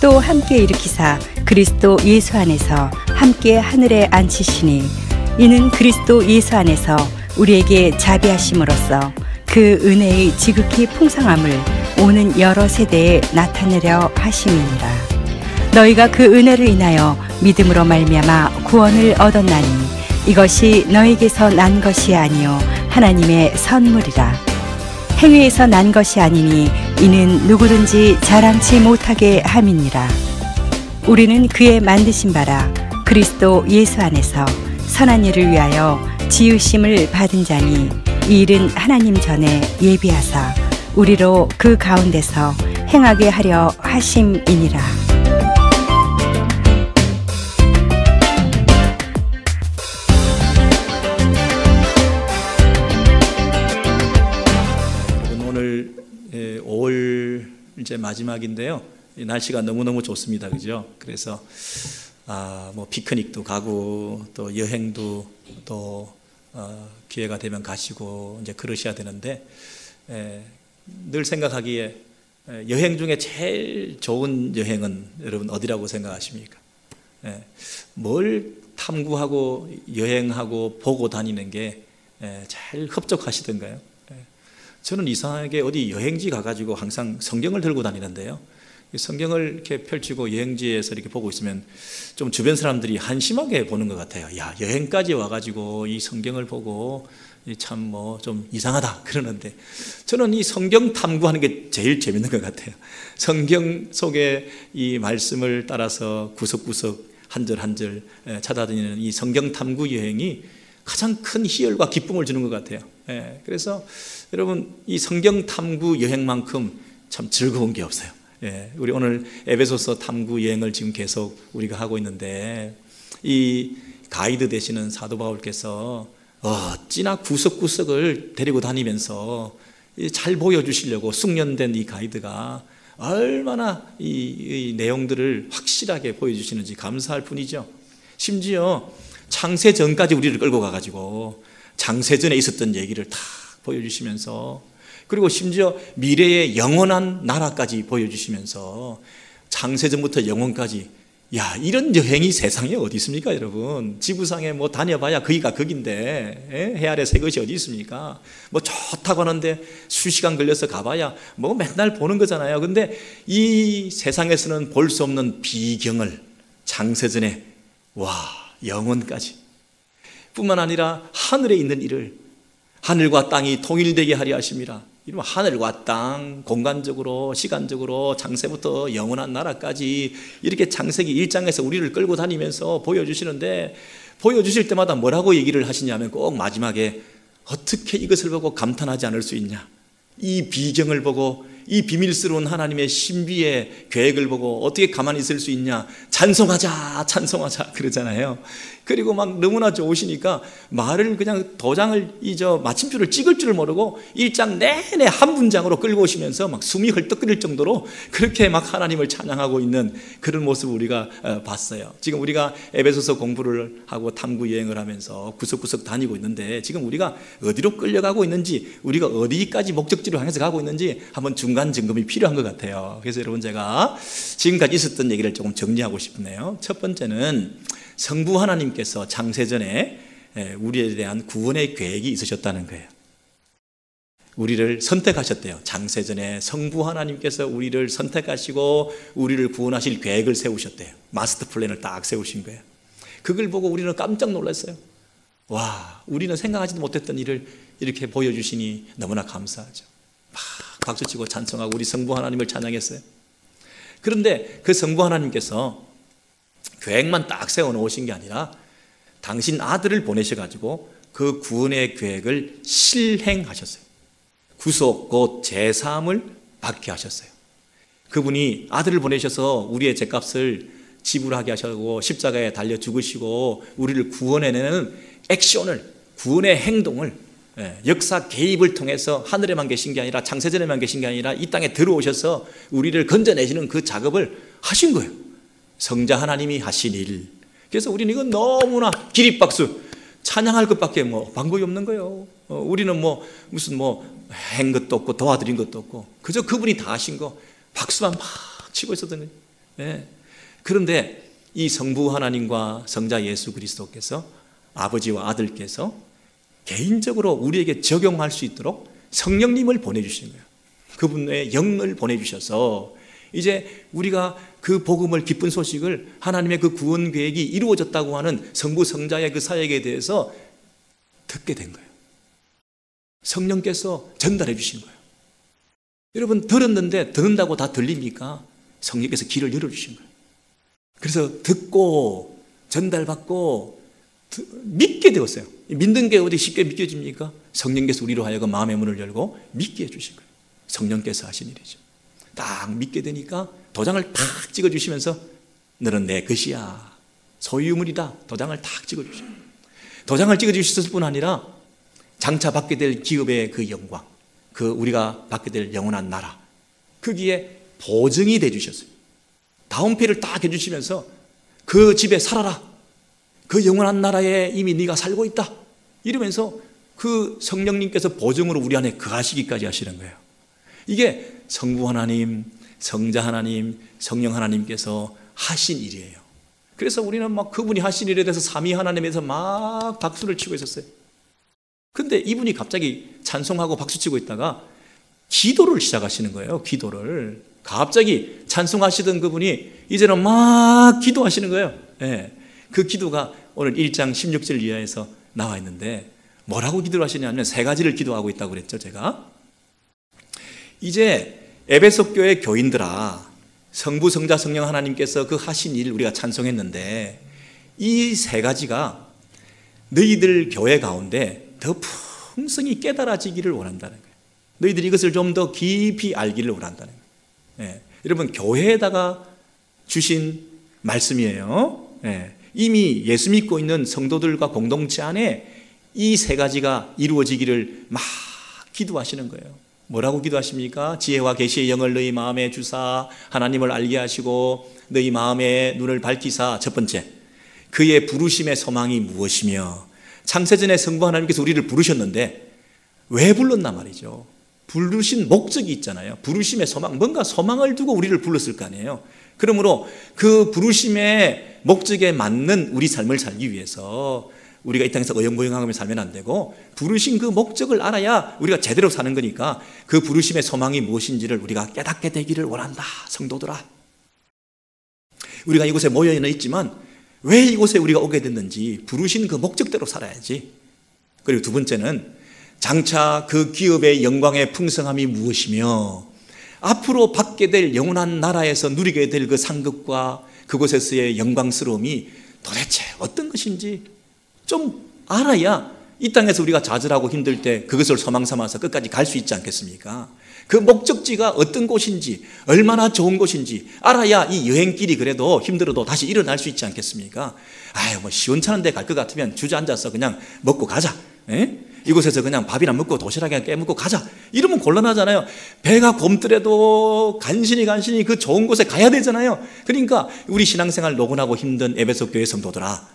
또 함께 일으키사 그리스도 예수 안에서 함께 하늘에 앉히시니 이는 그리스도 예수 안에서 우리에게 자비하심으로써 그 은혜의 지극히 풍성함을 오는 여러 세대에 나타내려 하심이니라. 너희가 그 은혜를 인하여 믿음으로 말미암아 구원을 얻었나니 이것이 너희에게서 난 것이 아니요 하나님의 선물이라. 행위에서 난 것이 아니니 이는 누구든지 자랑치 못하게 함이니라. 우리는 그의 만드신 바라 그리스도 예수 안에서 선한 일을 위하여 지으심을 받은 자니 이 일은 하나님 전에 예비하사 우리로 그 가운데서 행하게 하려 하심이니라. 오늘 5월 이제 마지막인데요. 날씨가 너무너무 좋습니다. 그죠? 그래서 뭐 피크닉도 가고 또 여행도 또 기회가 되면 가시고 이제 그러셔야 되는데 늘 생각하기에 여행 중에 제일 좋은 여행은 여러분 어디라고 생각하십니까? 뭘 탐구하고 여행하고 보고 다니는 게 제일 흡족하시던가요? 저는 이상하게 어디 여행지 가가지고 항상 성경을 들고 다니는데요. 성경을 이렇게 펼치고 여행지에서 이렇게 보고 있으면 좀 주변 사람들이 한심하게 보는 것 같아요. 야, 여행까지 와가지고 이 성경을 보고 참 뭐 좀 이상하다 그러는데 저는 이 성경 탐구하는 게 제일 재밌는 것 같아요. 성경 속에 이 말씀을 따라서 구석구석 한 절 한 절 찾아다니는 이 성경 탐구 여행이 가장 큰 희열과 기쁨을 주는 것 같아요. 그래서 여러분 이 성경 탐구 여행만큼 참 즐거운 게 없어요. 우리 오늘 에베소서 탐구 여행을 지금 계속 우리가 하고 있는데 이 가이드 되시는 사도 바울께서 어찌나 구석구석을 데리고 다니면서 잘 보여주시려고 숙련된 이 가이드가 얼마나 이 내용들을 확실하게 보여주시는지 감사할 뿐이죠. 심지어 창세전까지 우리를 끌고 가가지고 창세전에 있었던 얘기를 다 보여주시면서 그리고 심지어 미래의 영원한 나라까지 보여주시면서 창세전부터 영원까지 야 이런 여행이 세상에 어디 있습니까 여러분? 지구상에 뭐 다녀봐야 거기가 거긴데 해 아래 새 것이 어디 있습니까? 뭐 좋다고 하는데 수시간 걸려서 가봐야 뭐 맨날 보는 거잖아요. 근데 이 세상에서는 볼 수 없는 비경을 창세전에 와 영원까지 뿐만 아니라 하늘에 있는 일을 하늘과 땅이 통일되게 하려 하심이라. 이러면 하늘과 땅, 공간적으로, 시간적으로, 창세부터 영원한 나라까지 이렇게 창세기 1장에서 우리를 끌고 다니면서 보여주시는데 보여주실 때마다 뭐라고 얘기를 하시냐면 꼭 마지막에 어떻게 이것을 보고 감탄하지 않을 수 있냐. 이 비경을 보고 이 비밀스러운 하나님의 신비의 계획을 보고 어떻게 가만히 있을 수 있냐. 찬송하자 찬송하자 그러잖아요. 그리고 막 너무나 좋으시니까 말을 그냥 도장을 마침표를 찍을 줄을 모르고 1장 내내 한 문장으로 끌고 오시면서 막 숨이 헐떡거릴 정도로 그렇게 막 하나님을 찬양하고 있는 그런 모습을 우리가 봤어요. 지금 우리가 에베소서 공부를 하고 탐구 여행을 하면서 구석구석 다니고 있는데 지금 우리가 어디로 끌려가고 있는지 우리가 어디까지 목적지로 향해서 가고 있는지 한번 중간 점검이 필요한 것 같아요. 그래서 여러분 제가 지금까지 있었던 얘기를 조금 정리하고 싶네요. 첫 번째는 성부 하나님께서 창세전에 우리에 대한 구원의 계획이 있으셨다는 거예요. 우리를 선택하셨대요. 창세전에 성부 하나님께서 우리를 선택하시고 우리를 구원하실 계획을 세우셨대요. 마스터 플랜을 딱 세우신 거예요. 그걸 보고 우리는 깜짝 놀랐어요. 와, 우리는 생각하지도 못했던 일을 이렇게 보여주시니 너무나 감사하죠. 막 박수치고 찬송하고 우리 성부 하나님을 찬양했어요. 그런데 그 성부 하나님께서 계획만 딱 세워놓으신 게 아니라 당신 아들을 보내셔가지고 그 구원의 계획을 실행하셨어요. 구속 곧 제사함을 받게 하셨어요. 그분이 아들을 보내셔서 우리의 죄값을 지불하게 하시고 십자가에 달려 죽으시고 우리를 구원해내는 액션을 구원의 행동을 역사 개입을 통해서 하늘에만 계신 게 아니라 창세전에만 계신 게 아니라 이 땅에 들어오셔서 우리를 건져내시는 그 작업을 하신 거예요. 성자 하나님이 하신 일. 그래서 우리는 이건 너무나 기립박수 찬양할 것밖에 뭐 방법이 없는 거예요. 우리는 뭐 무슨 한 것도 없고 도와드린 것도 없고 그저 그분이 다 하신 거 박수만 막 치고 있었던 거예요. 예. 그런데 이 성부 하나님과 성자 예수 그리스도께서 아버지와 아들께서 개인적으로 우리에게 적용할 수 있도록 성령님을 보내주신 거예요. 그분의 영을 보내주셔서 이제 우리가 그 복음을, 기쁜 소식을, 하나님의 그 구원 계획이 이루어졌다고 하는 성부 성자의 그 사역에 대해서 듣게 된 거예요. 성령께서 전달해 주신 거예요. 여러분, 들었는데 듣는다고 다 들립니까? 성령께서 길을 열어주신 거예요. 그래서 듣고 전달받고 믿게 되었어요. 믿는 게 어디 쉽게 믿겨집니까? 성령께서 우리로 하여금 마음의 문을 열고 믿게 해주신 거예요. 성령께서 하신 일이죠. 딱 믿게 되니까 도장을 탁 찍어주시면서 너는 내 것이야, 소유물이다. 도장을 탁 찍어주셔요. 도장을 찍어주셨을 뿐 아니라 장차 받게 될 기업의 그 영광, 그 우리가 받게 될 영원한 나라, 거기에 보증이 되주셨어요. 다운표를 딱 해주시면서 그 집에 살아라, 그 영원한 나라에 이미 네가 살고 있다, 이러면서 그 성령님께서 보증으로 우리 안에 거하시기까지 하시는 거예요. 이게 성부 하나님, 성자 하나님, 성령 하나님께서 하신 일이에요. 그래서 우리는 막 그분이 하신 일에 대해서 삼위 하나님에서 막 박수를 치고 있었어요. 근데 이분이 갑자기 찬송하고 박수치고 있다가 기도를 시작하시는 거예요. 기도를 갑자기 찬송하시던 그분이 이제는 막 기도하시는 거예요. 네. 그 기도가 오늘 1장 16절 이하에서 나와 있는데 뭐라고 기도를 하시냐면 세 가지를 기도하고 있다고 그랬죠. 제가 이제 에베소 교회 교인들아, 성부 성자 성령 하나님께서 그 하신 일 우리가 찬송했는데 이 세 가지가 너희들 교회 가운데 더 풍성히 깨달아지기를 원한다는 거예요. 너희들이 이것을 좀 더 깊이 알기를 원한다는 거예요. 예. 여러분, 교회에다가 주신 말씀이에요. 예. 이미 예수 믿고 있는 성도들과 공동체 안에 이 세 가지가 이루어지기를 막 기도하시는 거예요. 뭐라고 기도하십니까? 지혜와 계시의 영을 너희 마음에 주사 하나님을 알게 하시고 너희 마음의 눈을 밝히사. 첫 번째, 그의 부르심의 소망이 무엇이며, 창세전에 성부 하나님께서 우리를 부르셨는데 왜 불렀나 말이죠. 부르신 목적이 있잖아요. 부르심의 소망, 뭔가 소망을 두고 우리를 불렀을 거 아니에요. 그러므로 그 부르심의 목적에 맞는 우리 삶을 살기 위해서 우리가 이 땅에서 어영부영하며 살면 안 되고 부르신 그 목적을 알아야 우리가 제대로 사는 거니까 그 부르심의 소망이 무엇인지를 우리가 깨닫게 되기를 원한다. 성도들아, 우리가 이곳에 모여 있지만 왜 이곳에 우리가 오게 됐는지 부르신 그 목적대로 살아야지. 그리고 두 번째는 장차 그 기업의 영광의 풍성함이 무엇이며 앞으로 받게 될 영원한 나라에서 누리게 될 그 상급과 그곳에서의 영광스러움이 도대체 어떤 것인지 좀 알아야 이 땅에서 우리가 좌절하고 힘들 때 그것을 소망 삼아서 끝까지 갈 수 있지 않겠습니까? 그 목적지가 어떤 곳인지, 얼마나 좋은 곳인지 알아야 이 여행길이 그래도 힘들어도 다시 일어날 수 있지 않겠습니까? 아유, 뭐 시원찮은 데 갈 것 같으면 주저앉아서 그냥 먹고 가자. 에? 이곳에서 그냥 밥이나 먹고 도시락이나 깨먹고 가자. 이러면 곤란하잖아요. 배가 굼뜨려도 간신히 그 좋은 곳에 가야 되잖아요. 그러니까 우리 신앙생활 노곤하고 힘든 에베소 교회 성도들아,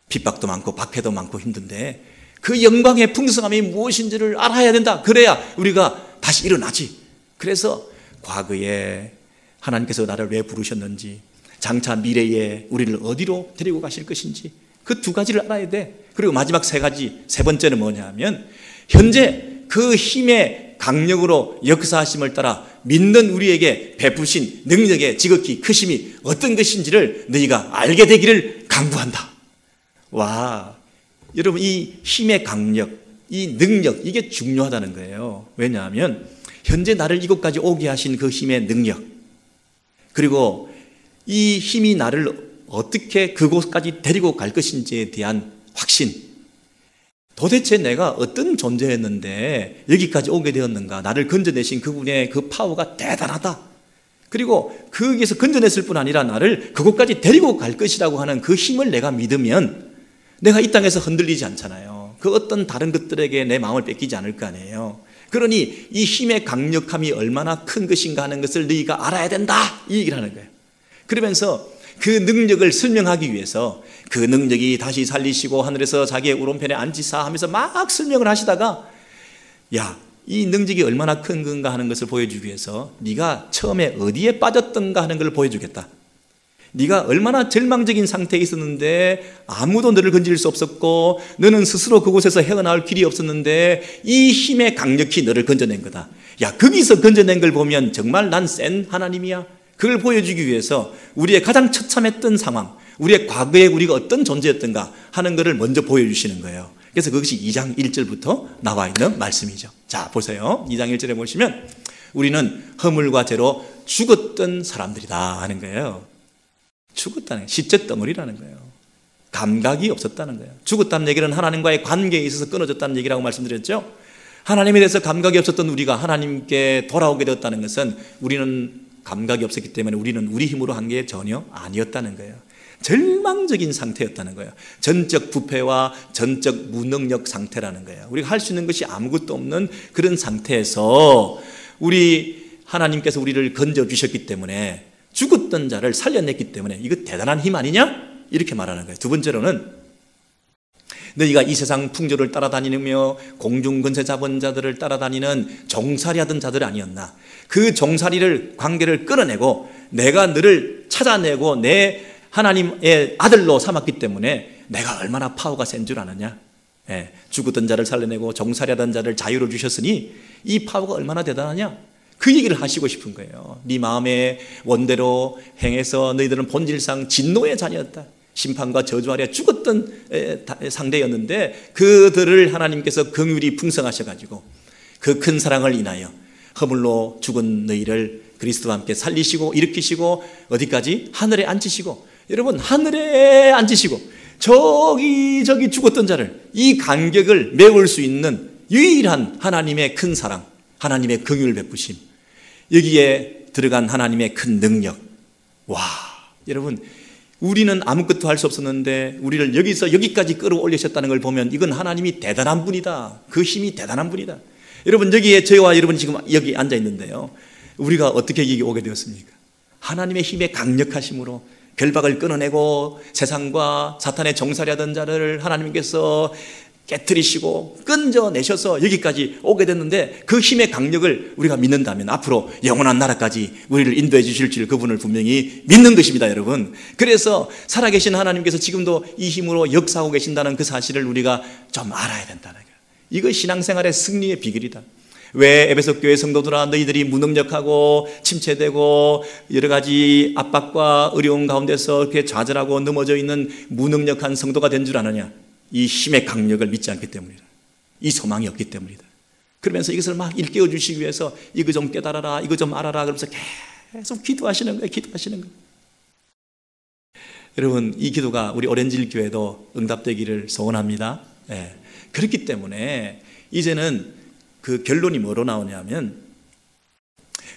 핍박도 많고 박해도 많고 힘든데 그 영광의 풍성함이 무엇인지를 알아야 된다. 그래야 우리가 다시 일어나지. 그래서 과거에 하나님께서 나를 왜 부르셨는지, 장차 미래에 우리를 어디로 데리고 가실 것인지 그 두 가지를 알아야 돼. 그리고 마지막 세 가지, 세 번째는 뭐냐면 현재 그 힘의 강력으로 역사하심을 따라 믿는 우리에게 베푸신 능력의 지극히 크심이 어떤 것인지를 너희가 알게 되기를 간구한다. 와, 여러분, 이 힘의 강력, 이 능력, 이게 중요하다는 거예요. 왜냐하면 현재 나를 이곳까지 오게 하신 그 힘의 능력, 그리고 이 힘이 나를 어떻게 그곳까지 데리고 갈 것인지에 대한 확신, 도대체 내가 어떤 존재였는데 여기까지 오게 되었는가, 나를 건져내신 그분의 그 파워가 대단하다. 그리고 거기에서 건져냈을 뿐 아니라 나를 그곳까지 데리고 갈 것이라고 하는 그 힘을 내가 믿으면 내가 이 땅에서 흔들리지 않잖아요. 그 어떤 다른 것들에게 내 마음을 뺏기지 않을 거 아니에요. 그러니 이 힘의 강력함이 얼마나 큰 것인가 하는 것을 너희가 알아야 된다, 이 얘기를 하는 거예요. 그러면서 그 능력을 설명하기 위해서 그 능력이 다시 살리시고 하늘에서 자기의 오른편에 앉으사 하면서 막 설명을 하시다가, 야, 이 능력이 얼마나 큰 건가 하는 것을 보여주기 위해서 네가 처음에 어디에 빠졌던가 하는 걸 보여주겠다. 네가 얼마나 절망적인 상태에 있었는데 아무도 너를 건질 수 없었고 너는 스스로 그곳에서 헤어나올 길이 없었는데 이 힘에 강력히 너를 건져낸 거다. 야, 거기서 건져낸 걸 보면 정말 난 센 하나님이야. 그걸 보여주기 위해서 우리의 가장 처참했던 상황, 우리의 과거에 우리가 어떤 존재였던가 하는 것을 먼저 보여주시는 거예요. 그래서 그것이 2장 1절부터 나와 있는 말씀이죠. 자, 보세요. 2장 1절에 보시면 우리는 허물과 죄로 죽었던 사람들이다 하는 거예요. 죽었다는 거예요. 시체 덩어리라는 거예요. 감각이 없었다는 거예요. 죽었다는 얘기는 하나님과의 관계에 있어서 끊어졌다는 얘기라고 말씀드렸죠. 하나님에 대해서 감각이 없었던 우리가 하나님께 돌아오게 되었다는 것은 우리는 감각이 없었기 때문에 우리는 우리 힘으로 한 게 전혀 아니었다는 거예요. 절망적인 상태였다는 거예요. 전적 부패와 전적 무능력 상태라는 거예요. 우리가 할 수 있는 것이 아무것도 없는 그런 상태에서 우리 하나님께서 우리를 건져주셨기 때문에 죽었던 자를 살려냈기 때문에 이거 대단한 힘 아니냐? 이렇게 말하는 거예요. 두 번째로는 너희가 이 세상 풍조를 따라다니며 공중 권세 잡은 자들을 따라다니는 종살이 하던 자들 아니었나? 그 종살이를 관계를 끊어내고 내가 너를 찾아내고 내 하나님의 아들로 삼았기 때문에 내가 얼마나 파워가 센 줄 아느냐? 예, 죽었던 자를 살려내고 종살이 하던 자를 자유로 주셨으니 이 파워가 얼마나 대단하냐? 그 얘기를 하시고 싶은 거예요. 네 마음의 원대로 행해서 너희들은 본질상 진노의 자녀였다. 심판과 저주 아래 죽었던 상대였는데 그들을 하나님께서 긍휼히 풍성하셔가지고 그 큰 사랑을 인하여 허물로 죽은 너희를 그리스도와 함께 살리시고 일으키시고 어디까지? 하늘에 앉히시고, 여러분 하늘에 앉히시고 저기 죽었던 자를 이 간격을 메울 수 있는 유일한 하나님의 큰 사랑, 하나님의 긍휼 베푸심, 여기에 들어간 하나님의 큰 능력. 와, 여러분 우리는 아무것도 할 수 없었는데 우리를 여기서 여기까지 끌어올리셨다는 걸 보면 이건 하나님이 대단한 분이다. 그 힘이 대단한 분이다. 여러분 여기에 저와 여러분이 지금 여기 앉아 있는데요, 우리가 어떻게 여기 오게 되었습니까? 하나님의 힘의 강력하심으로 결박을 끊어내고 세상과 사탄의 종살이하던 자를 하나님께서 깨트리시고 끈져내셔서 여기까지 오게 됐는데 그 힘의 강력을 우리가 믿는다면 앞으로 영원한 나라까지 우리를 인도해 주실 줄 그분을 분명히 믿는 것입니다, 여러분. 그래서 살아계신 하나님께서 지금도 이 힘으로 역사하고 계신다는 그 사실을 우리가 좀 알아야 된다는 거예요. 이거 신앙생활의 승리의 비결이다. 왜 에베소 교회 성도들아 너희들이 무능력하고 침체되고 여러 가지 압박과 어려움 가운데서 이렇게 좌절하고 넘어져 있는 무능력한 성도가 된 줄 아느냐? 이 힘의 강력을 믿지 않기 때문이다. 이 소망이 없기 때문이다. 그러면서 이것을 막 일깨워 주시기 위해서 이거 좀 깨달아라, 이거 좀 알아라 그러면서 계속 기도하시는 거예요. 기도하시는 거예요. 여러분 이 기도가 우리 오렌지힐 교회도 응답되기를 소원합니다. 네. 그렇기 때문에 이제는 그 결론이 뭐로 나오냐면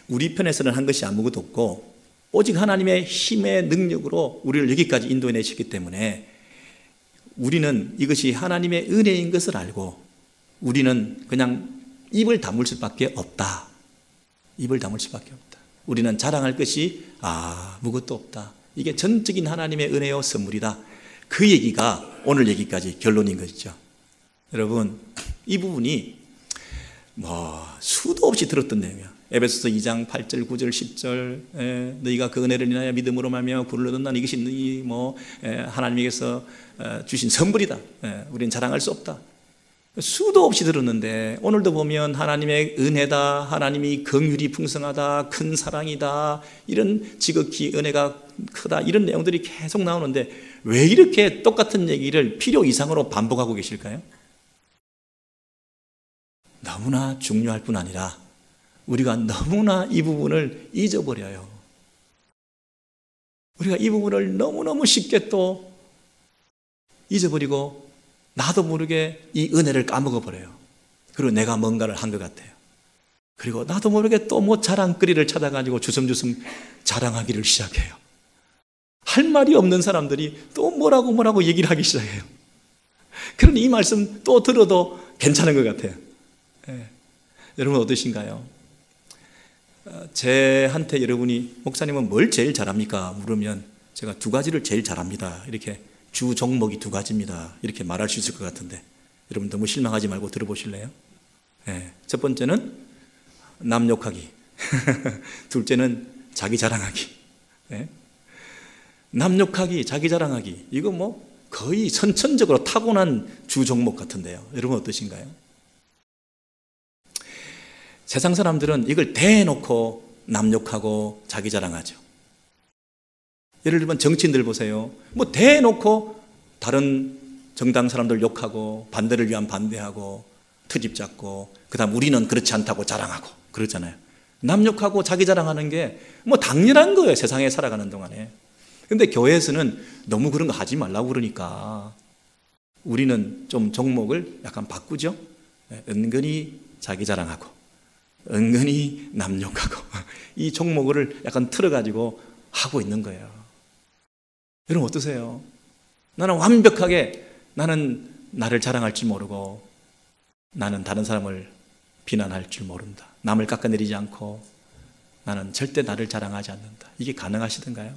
우리 편에서는 한 것이 아무것도 없고 오직 하나님의 힘의 능력으로 우리를 여기까지 인도해 내셨기 때문에 우리는 이것이 하나님의 은혜인 것을 알고 우리는 그냥 입을 다물 수밖에 없다. 입을 다물 수밖에 없다. 우리는 자랑할 것이 아무것도 없다. 이게 전적인 하나님의 은혜요 선물이다. 그 얘기가 오늘 얘기까지 결론인 것이죠. 여러분 이 부분이 수도 없이 들었던 내용이야. 에베소서 2장 8절 9절 10절 너희가 그 은혜를 인하여 믿음으로 말미암아 구를 얻었나니 이것이 너희 하나님께서 주신 선물이다. 우리는 자랑할 수 없다. 수도 없이 들었는데 오늘도 보면 하나님의 은혜다, 하나님이 긍휼이 풍성하다, 큰 사랑이다, 이런 지극히 은혜가 크다, 이런 내용들이 계속 나오는데 왜 이렇게 똑같은 얘기를 필요 이상으로 반복하고 계실까요? 너무나 중요할 뿐 아니라 우리가 너무나 이 부분을 잊어버려요. 우리가 이 부분을 너무너무 쉽게 또 잊어버리고 나도 모르게 이 은혜를 까먹어버려요. 그리고 내가 뭔가를 한 것 같아요. 그리고 나도 모르게 또 자랑거리를 찾아가지고 주섬주섬 자랑하기를 시작해요. 할 말이 없는 사람들이 또 뭐라고 얘기를 하기 시작해요. 그러니 이 말씀 또 들어도 괜찮은 것 같아요. 여러분 어떠신가요? 제한테 여러분이 목사님은 뭘 제일 잘합니까? 물으면 제가 두 가지를 제일 잘합니다. 이렇게 주 종목이 두 가지입니다. 이렇게 말할 수 있을 것 같은데 여러분 너무 실망하지 말고 들어보실래요? 첫 번째는 남 욕하기. 둘째는 자기 자랑하기. 남욕하기, 자기 자랑하기, 이거 뭐 거의 선천적으로 타고난 주 종목 같은데요. 여러분 어떠신가요? 세상 사람들은 이걸 대놓고 남욕하고 자기 자랑하죠. 예를 들면 정치인들 보세요. 뭐 대놓고 다른 정당 사람들 욕하고 반대를 위한 반대하고 트집 잡고 그다음 우리는 그렇지 않다고 자랑하고 그러잖아요. 남욕하고 자기 자랑하는 게 뭐 당연한 거예요. 세상에 살아가는 동안에. 근데 교회에서는 너무 그런 거 하지 말라고 그러니까 우리는 좀 종목을 약간 바꾸죠. 은근히 자기 자랑하고 은근히 남욕하고 이 종목을 약간 틀어가지고 하고 있는 거예요. 여러분 어떠세요? 나는 완벽하게 나는 나를 자랑할 줄 모르고 나는 다른 사람을 비난할 줄 모른다. 남을 깎아내리지 않고 나는 절대 나를 자랑하지 않는다. 이게 가능하시던가요?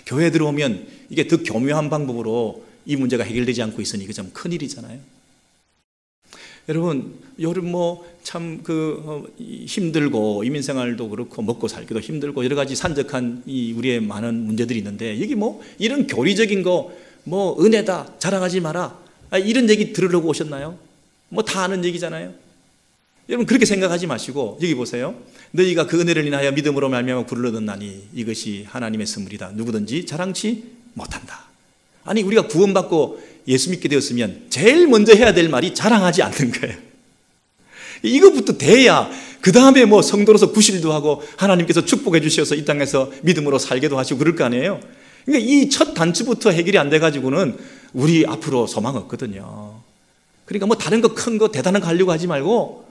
교회에 들어오면 이게 더 교묘한 방법으로 이 문제가 해결되지 않고 있으니 이게 좀 큰일이잖아요. 여러분, 요즘 참 힘들고 이민생활도 그렇고 먹고 살기도 힘들고 여러 가지 산적한 이 우리의 많은 문제들이 있는데 여기 이런 교리적인 거 은혜다 자랑하지 마라 이런 얘기 들으려고 오셨나요? 다 아는 얘기잖아요. 여러분 그렇게 생각하지 마시고 여기 보세요. 너희가 그 은혜를 인하여 믿음으로 말미암아 구를 얻었나니 이것이 하나님의 선물이다. 누구든지 자랑치 못한다. 아니 우리가 구원받고 예수 믿게 되었으면 제일 먼저 해야 될 말이 자랑하지 않는 거예요. 이것부터 돼야 그 다음에 성도로서 구실도 하고 하나님께서 축복해 주셔서 이 땅에서 믿음으로 살게도 하시고 그럴 거 아니에요. 그러니까 이 첫 단추부터 해결이 안 돼가지고는 우리 앞으로 소망 없거든요. 그러니까 다른 거 큰 거 대단한 거 하려고 하지 말고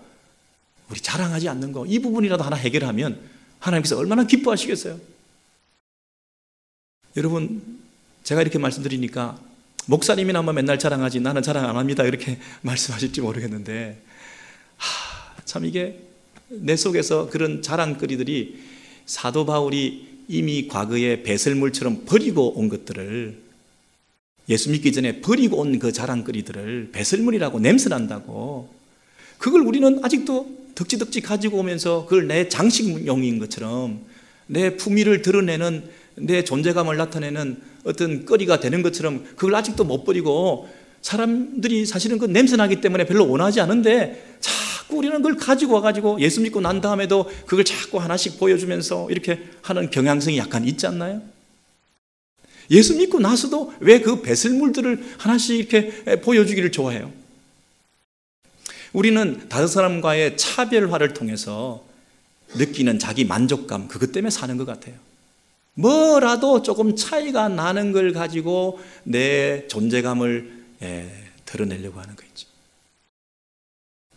우리 자랑하지 않는 거 이 부분이라도 하나 해결하면 하나님께서 얼마나 기뻐하시겠어요. 여러분 제가 이렇게 말씀드리니까 목사님이나 맨날 자랑하지 나는 자랑 안 합니다 이렇게 말씀하실지 모르겠는데 참 이게 내 속에서 그런 자랑거리들이 사도 바울이 이미 과거에 배설물처럼 버리고 온 것들을 예수 믿기 전에 버리고 온 그 자랑거리들을 배설물이라고 냄새난다고 그걸 우리는 아직도 덕지덕지 가지고 오면서 그걸 내 장식용인 것처럼 내 품위를 드러내는 내 존재감을 나타내는 어떤 거리가 되는 것처럼 그걸 아직도 못 버리고 사람들이 사실은 그 냄새나기 때문에 별로 원하지 않은데 자꾸 우리는 그걸 가지고 와가지고 예수 믿고 난 다음에도 그걸 자꾸 하나씩 보여주면서 이렇게 하는 경향성이 약간 있지 않나요? 예수 믿고 나서도 왜 그 배설물들을 하나씩 이렇게 보여주기를 좋아해요? 우리는 다른 사람과의 차별화를 통해서 느끼는 자기 만족감 그것 때문에 사는 것 같아요. 뭐라도 조금 차이가 나는 걸 가지고 내 존재감을 드러내려고 하는 거 있죠.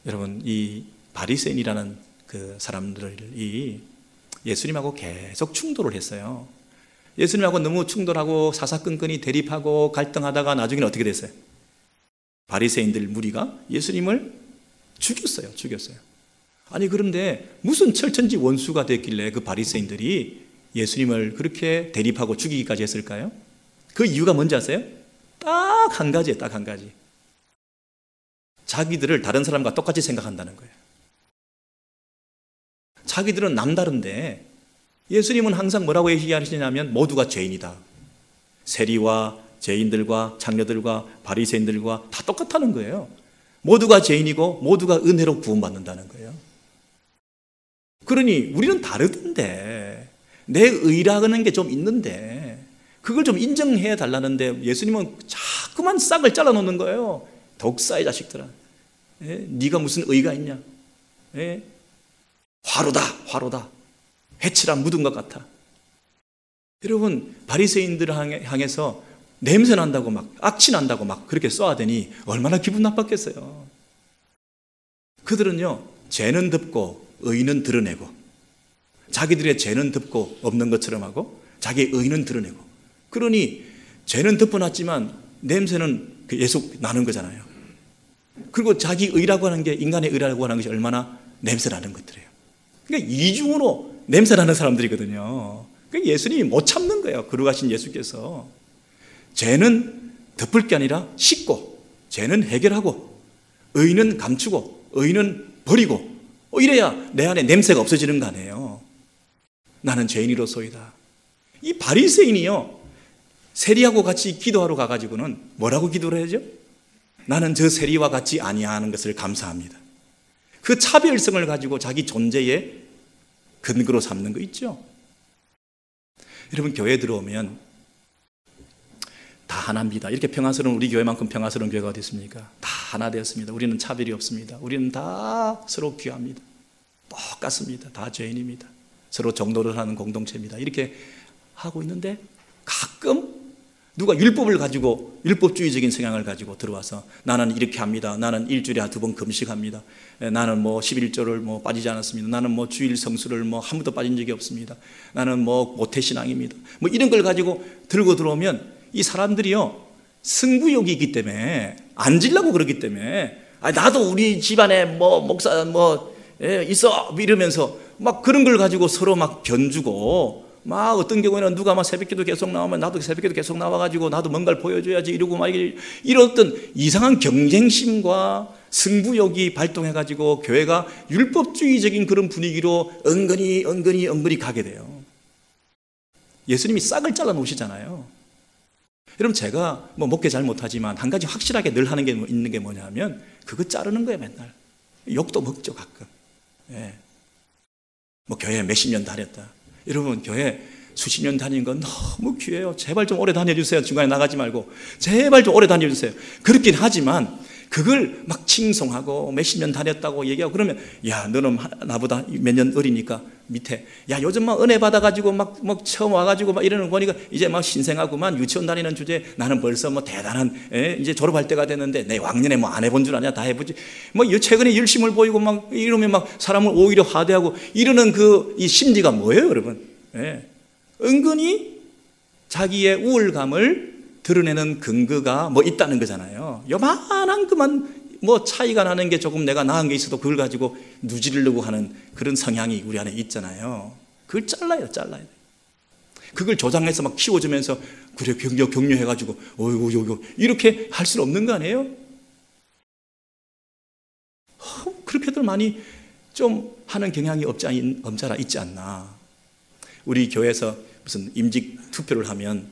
여러분 이 바리새인이라는 그 사람들이 예수님하고 계속 충돌을 했어요. 예수님하고 너무 충돌하고 사사건건이 대립하고 갈등하다가 나중에는 어떻게 됐어요? 바리새인들 무리가 예수님을 죽였어요. 아니 그런데 무슨 철천지 원수가 됐길래 그 바리새인들이 예수님을 그렇게 대립하고 죽이기까지 했을까요? 그 이유가 뭔지 아세요? 딱 한 가지예요. 딱 한 가지. 자기들을 다른 사람과 똑같이 생각한다는 거예요. 자기들은 남다른데 예수님은 항상 뭐라고 얘기하시냐면 모두가 죄인이다. 세리와 죄인들과 장녀들과 바리새인들과 다 똑같다는 거예요. 모두가 죄인이고 모두가 은혜로 구원받는다는 거예요. 그러니 우리는 다르던데 내 의라는 게 좀 있는데 그걸 좀 인정해 달라는데 예수님은 자꾸만 싹을 잘라놓는 거예요. 독사의 자식들아. 네가 무슨 의가 있냐? 화로다. 해치라 묻은 것 같아. 여러분 바리새인들을 향해서 냄새 난다고 막 악취 난다고 막 그렇게 쏘아대니 얼마나 기분 나빴겠어요. 그들은요 죄는 덮고 의는 드러내고 자기들의 죄는 덮고 없는 것처럼 하고 자기의 의는 드러내고 그러니 죄는 덮어놨지만 냄새는 계속 나는 거잖아요. 그리고 자기 의라고 하는 게 인간의 의라고 하는 것이 얼마나 냄새 나는 것들이에요. 그러니까 이중으로 냄새 나는 사람들이거든요. 그러니까 예수님이 못 참는 거예요. 거룩하신 예수께서 죄는 덮을 게 아니라 씻고 죄는 해결하고 의는 감추고 의는 버리고 이래야 내 안에 냄새가 없어지는 거 아니에요. 나는 죄인이로소이다. 이 바리새인이요, 세리하고 같이 기도하러 가가지고는 뭐라고 기도를 하죠? 나는 저 세리와 같이 아니하는 것을 감사합니다. 그 차별성을 가지고 자기 존재의 근거로 삼는 거 있죠. 여러분, 교회 들어오면 다 하나입니다. 이렇게 평화스러운 우리 교회만큼 평화스러운 교회가 어디 있습니까? 다 하나 되었습니다. 우리는 차별이 없습니다. 우리는 다 서로 귀합니다. 똑같습니다. 다 죄인입니다. 서로 정도를 하는 공동체입니다. 이렇게 하고 있는데 가끔 누가 율법을 가지고, 율법주의적인 성향을 가지고 들어와서 나는 이렇게 합니다. 나는 일주일에 2번 금식합니다. 나는 뭐 11조를 뭐 빠지지 않았습니다. 나는 뭐 주일 성수를 뭐 한 번도 빠진 적이 없습니다. 나는 뭐 모태신앙입니다. 뭐 이런 걸 가지고 들고 들어오면 이 사람들이요, 승부욕이 있기 때문에, 앉으려고 그러기 때문에, 나도 우리 집안에 뭐 목사 뭐 있어 이러면서 막 그런 걸 가지고 서로 막 견주고, 막 어떤 경우에는 누가 막 새벽기도 계속 나오면 나도 새벽기도 계속 나와가지고 나도 뭔가를 보여줘야지 이러고 막 이런 어떤 이상한 경쟁심과 승부욕이 발동해가지고 교회가 율법주의적인 그런 분위기로 은근히 가게 돼요. 예수님이 싹을 잘라 놓으시잖아요. 여러분, 제가 뭐 목회 잘 못하지만 한 가지 확실하게 늘 하는 게 있는 게 뭐냐면 그거 자르는 거예요. 맨날 욕도 먹죠, 가끔. 예. 뭐 교회 몇십 년 다녔다. 여러분, 교회 수십 년 다니는 건 너무 귀해요. 제발 좀 오래 다녀주세요. 중간에 나가지 말고 제발 좀 오래 다녀주세요. 그렇긴 하지만 그걸 막 칭송하고 몇십 년 다녔다고 얘기하고 그러면, 야, 너는 나보다 몇 년 어리니까 밑에, 야, 요즘 막 은혜 받아가지고 막 처음 와가지고 막 이러는 거 보니까 이제 막 신생하구만. 유치원 다니는 주제에 나는 벌써 뭐 대단한, 이제 졸업할 때가 됐는데 내 왕년에 뭐 안 해본 줄 아냐? 다 해보지. 뭐 최근에 열심을 보이고 막 이러면 막 사람을 오히려 하대하고 이러는 이 심리가 뭐예요, 여러분? 예. 은근히 자기의 우월감을 드러내는 근거가 뭐 있다는 거잖아요. 요만한 그만 뭐 차이가 나는 게 조금 내가 나은 게 있어도 그걸 가지고 누지르려고 하는 그런 성향이 우리 안에 있잖아요. 그걸 잘라야 돼. 그걸 조장해서 막 키워주면서 그래 격려해가지고 어이구 이렇게 할 수는 없는 거 아니에요? 그렇게들 많이 좀 하는 경향이 없잖아 있지 않나. 우리 교회에서 무슨 임직 투표를 하면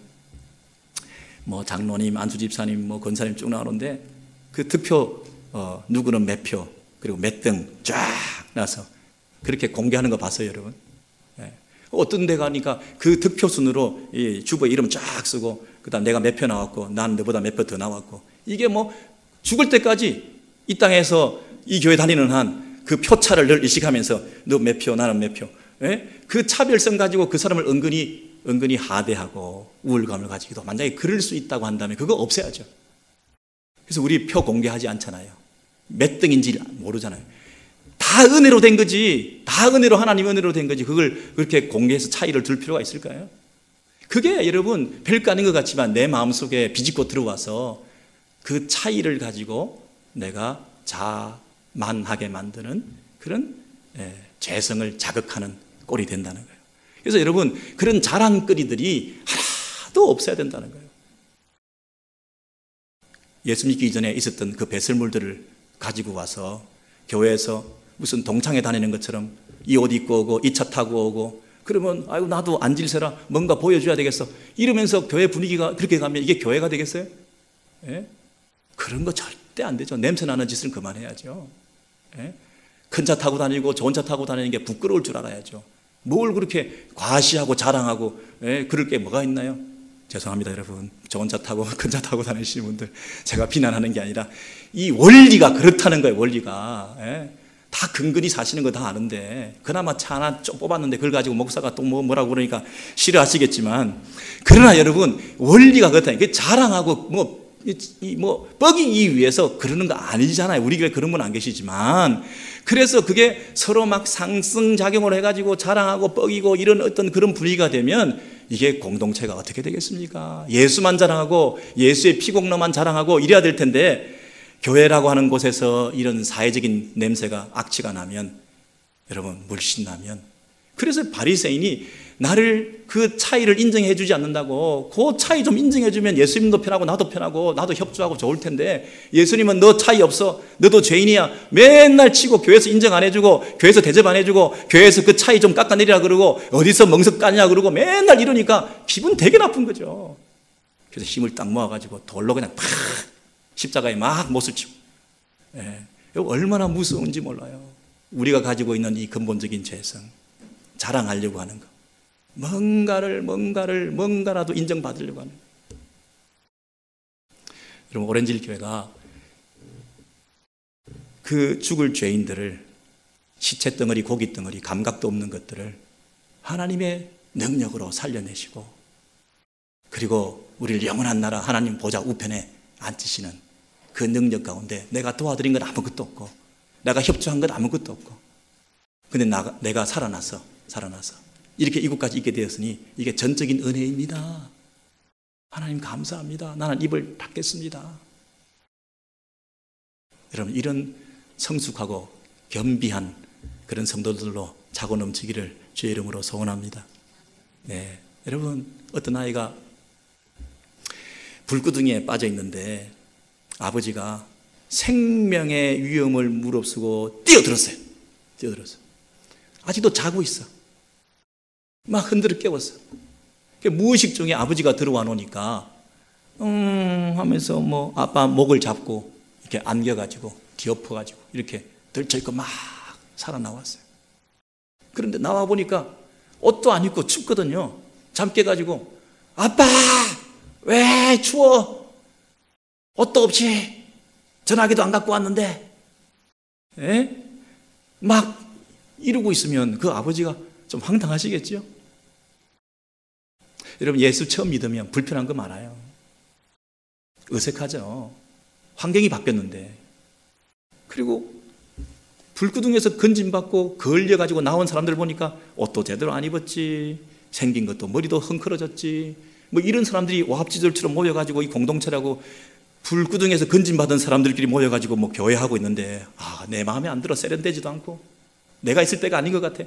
뭐 장로님, 안수집사님, 뭐 권사님 쭉 나오는데 그 득표 누구는 몇 표 그리고 몇 등 쫙 나서 그렇게 공개하는 거 봤어요, 여러분? 예. 어떤 데 가니까 그 득표 순으로 이 주보 이름 쫙 쓰고 그다음 내가 몇 표 나왔고 난 너보다 몇 표 더 나왔고 이게 뭐 죽을 때까지 이 땅에서 이 교회 다니는 한 그 표차를 늘 의식하면서 너 몇 표 나는 몇 표, 예? 그 차별성 가지고 그 사람을 은근히 하대하고 우월감을 가지기도. 만약에 그럴 수 있다고 한다면 그거 없애야죠. 그래서 우리 표 공개하지 않잖아요. 몇 등인지 모르잖아요. 다 은혜로 된 거지. 다 은혜로, 하나님 은혜로 된 거지. 그걸 그렇게 공개해서 차이를 둘 필요가 있을까요? 그게 여러분 별거 아닌 것 같지만 내 마음속에 비집고 들어와서 그 차이를 가지고 내가 자만하게 만드는 그런 죄성을 자극하는 꼴이 된다는 거예요. 그래서 여러분, 그런 자랑거리들이 하나도 없어야 된다는 거예요. 예수 믿기 이전에 있었던 그 배설물들을 가지고 와서 교회에서 무슨 동창회 다니는 것처럼 이 옷 입고 오고 이 차 타고 오고 그러면 아이고 나도 안질세라 뭔가 보여줘야 되겠어 이러면서 교회 분위기가 그렇게 가면 이게 교회가 되겠어요? 예? 그런 거 절대 안 되죠. 냄새나는 짓은 그만해야죠. 예? 큰 차 타고 다니고 좋은 차 타고 다니는 게 부끄러울 줄 알아야죠. 뭘 그렇게 과시하고 자랑하고 그럴 게 뭐가 있나요? 죄송합니다, 여러분. 좋은 차 타고 큰 차 타고 다니시는 분들 제가 비난하는 게 아니라 이 원리가 그렇다는 거예요. 원리가 다 근근히 사시는 거 다 아는데 그나마 차 하나 좀 뽑았는데 그걸 가지고 목사가 또 뭐라고 그러니까 싫어하시겠지만 그러나 여러분 원리가 그렇다. 그 자랑하고 뭐 뻐기기 위해서 그러는 거 아니잖아요. 우리 교회 그런 분 안 계시지만 그래서 그게 서로 막 상승작용을 해가지고 자랑하고 뻐기고 이런 어떤 그런 분위기가 되면 이게 공동체가 어떻게 되겠습니까? 예수만 자랑하고 예수의 피공로만 자랑하고 이래야 될 텐데 교회라고 하는 곳에서 이런 사회적인 냄새가 악취가 나면 여러분 물씬 나면 그래서 바리새인이 나를 그 차이를 인정해 주지 않는다고. 그 차이 좀 인정해 주면 예수님도 편하고 나도 편하고 나도 협조하고 좋을 텐데, 예수님은 너 차이 없어, 너도 죄인이야, 맨날 치고 교회에서 인정 안 해주고 교회에서 대접 안 해주고 교회에서 그 차이 좀 깎아내리라 그러고 어디서 멍석 까냐 그러고 맨날 이러니까 기분 되게 나쁜 거죠. 그래서 힘을 딱 모아가지고 돌로 그냥 팍 십자가에 막 못을 치고. 얼마나 무서운지 몰라요. 우리가 가지고 있는 이 근본적인 죄성, 자랑하려고 하는 거, 뭔가라도 인정받으려고 하는 거. 여러분, 오렌지힐 교회가 그 죽을 죄인들을, 시체 덩어리, 고기 덩어리, 감각도 없는 것들을 하나님의 능력으로 살려내시고, 그리고 우리를 영원한 나라 하나님 보좌 우편에 앉히시는 그 능력 가운데 내가 도와드린 건 아무것도 없고 내가 협조한 건 아무것도 없고, 근데 내가 살아나서 이렇게 이곳까지 있게 되었으니 이게 전적인 은혜입니다. 하나님 감사합니다. 나는 입을 닫겠습니다. 여러분, 이런 성숙하고 겸비한 그런 성도들로 차고 넘치기를 주의 이름으로 소원합니다. 네, 여러분, 어떤 아이가 불구덩이에 빠져 있는데 아버지가 생명의 위험을 무릅쓰고 뛰어들었어요. 아직도 자고 있어. 막 흔들어 깨웠어. 무의식 중에 아버지가 들어와 놓으니까 하면서 뭐 아빠 목을 잡고 이렇게 안겨가지고 뒤엎어가지고 이렇게 들쳐있고 막 살아나왔어요. 그런데 나와 보니까 옷도 안 입고 춥거든요. 잠 깨가지고 아빠 왜 추워? 옷도 없이 전화기도 안 갖고 왔는데, 막 이러고 있으면 그 아버지가 좀 황당하시겠죠? 여러분, 예수 처음 믿으면 불편한 거 많아요. 어색하죠. 환경이 바뀌었는데. 그리고 불구덩이에서 건짐받고 걸려가지고 나온 사람들 보니까 옷도 제대로 안 입었지, 생긴 것도 머리도 헝클어졌지, 뭐 이런 사람들이 오합지졸처럼 모여가지고 이 공동체라고 불구덩이에서 건짐받은 사람들끼리 모여가지고 뭐 교회하고 있는데, 내 마음에 안 들어. 세련되지도 않고 내가 있을 때가 아닌 것 같아.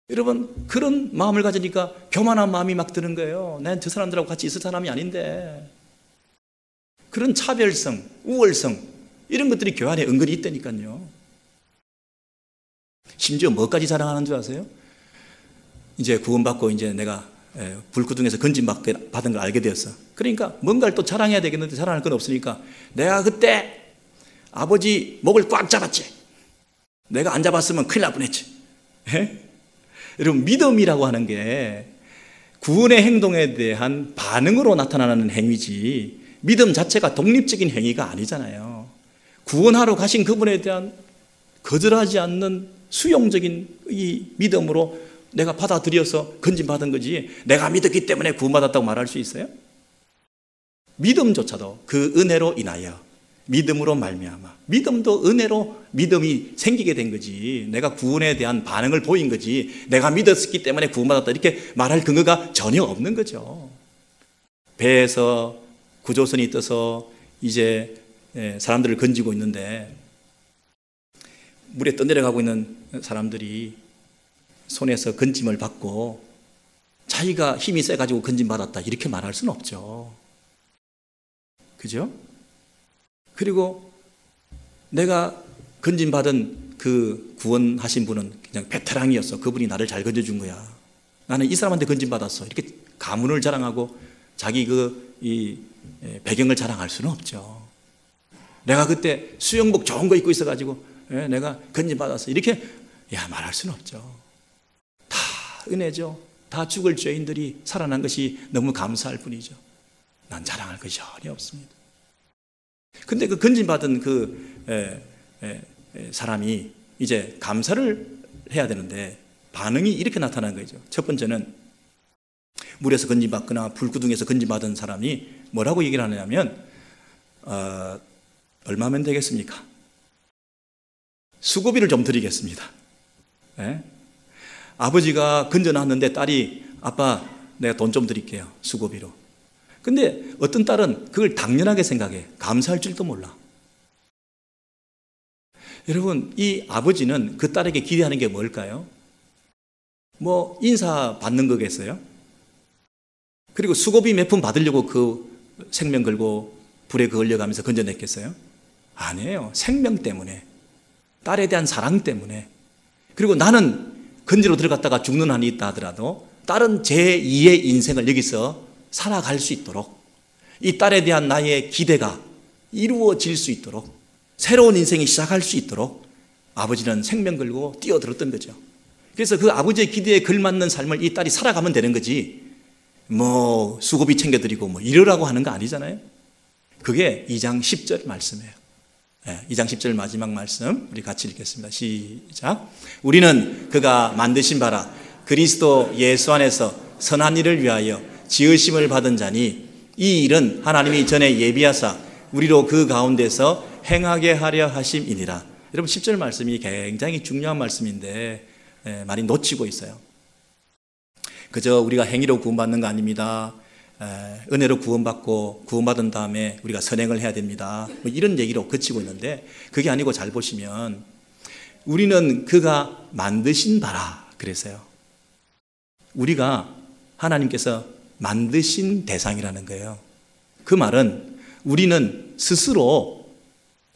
여러분, 그런 마음을 가지니까 교만한 마음이 막 드는 거예요. 난 저 사람들하고 같이 있을 사람이 아닌데. 그런 차별성, 우월성, 이런 것들이 교회 안에 은근히 있다니까요. 심지어 뭐까지 자랑하는 줄 아세요? 이제 구원받고 이제 내가 불구덩이에서 건짐받은 걸 알게 되었어. 그러니까 뭔가를 또 자랑해야 되겠는데 자랑할 건 없으니까, 내가 그때 아버지 목을 꽉 잡았지. 내가 안 잡았으면 큰일 날 뻔했지. 여러분, 믿음이라고 하는 게 구원의 행동에 대한 반응으로 나타나는 행위지, 믿음 자체가 독립적인 행위가 아니잖아요. 구원하러 가신 그분에 대한 거절하지 않는 수용적인 이 믿음으로 내가 받아들여서 건짐받은 거지, 내가 믿었기 때문에 구원받았다고 말할 수 있어요? 믿음조차도 그 은혜로 인하여, 믿음으로 말미암아, 믿음도 은혜로 믿음이 생기게 된 거지, 내가 구원에 대한 반응을 보인 거지, 내가 믿었기 때문에 구원받았다 이렇게 말할 근거가 전혀 없는 거죠. 배에서 구조선이 떠서 이제 사람들을 건지고 있는데, 물에 떠내려가고 있는 사람들이 손에서 건짐을 받고 자기가 힘이 세가지고 건짐받았다 이렇게 말할 수는 없죠. 그죠? 그리고 내가 건짐받은 그 구원하신 분은 그냥 베테랑이었어. 그분이 나를 잘 건져준 거야. 나는 이 사람한테 건짐받았어. 이렇게 가문을 자랑하고 자기 이 배경을 자랑할 수는 없죠. 내가 그때 수영복 좋은 거 입고 있어가지고 내가 건짐받았어 이렇게 말할 수는 없죠. 다 은혜죠. 다 죽을 죄인들이 살아난 것이 너무 감사할 뿐이죠. 난 자랑할 것이 전혀 없습니다. 근데 그 건짐받은 사람이 이제 감사를 해야 되는데 반응이 이렇게 나타나는 거죠. 첫 번째는 물에서 건짐받거나 불구덩이에서 건짐받은 사람이 뭐라고 얘기를 하냐면, 얼마면 되겠습니까? 수고비를 좀 드리겠습니다. 아버지가 건져놨는데 딸이, 아빠 내가 돈 좀 드릴게요, 수고비로. 근데 어떤 딸은 그걸 당연하게 생각해. 감사할 줄도 몰라. 여러분, 이 아버지는 그 딸에게 기대하는 게 뭘까요? 뭐 인사 받는 거겠어요? 그리고 수고비 몇 푼 받으려고 그 생명 걸고 불에 걸려가면서 건져냈겠어요? 아니에요. 생명 때문에, 딸에 대한 사랑 때문에. 그리고 나는 건지로 들어갔다가 죽는 한이 있다 하더라도 딸은 제2의 인생을 여기서 살아갈 수 있도록, 이 딸에 대한 나의 기대가 이루어질 수 있도록, 새로운 인생이 시작할 수 있도록 아버지는 생명 걸고 뛰어들었던 거죠. 그래서 그 아버지의 기대에 걸맞는 삶을 이 딸이 살아가면 되는 거지, 뭐 수고비 챙겨드리고 뭐 이러라고 하는 거 아니잖아요. 그게 2장 10절 말씀이에요. 2장 10절 마지막 말씀 우리 같이 읽겠습니다. 시작. 우리는 그가 만드신 바라 그리스도 예수 안에서 선한 일을 위하여 지으심을 받은 자니 이 일은 하나님이 전에 예비하사 우리로 그 가운데서 행하게 하려 하심이니라. 여러분 10절 말씀이 굉장히 중요한 말씀인데 많이 놓치고 있어요. 그저 우리가 행위로 구원받는 거 아닙니다. 은혜로 구원받고 구원받은 다음에 우리가 선행을 해야 됩니다. 뭐 이런 얘기로 그치고 있는데 그게 아니고 잘 보시면 우리는 그가 만드신 바라 그랬어요. 우리가 하나님께서 만드신 대상이라는 거예요. 그 말은 우리는 스스로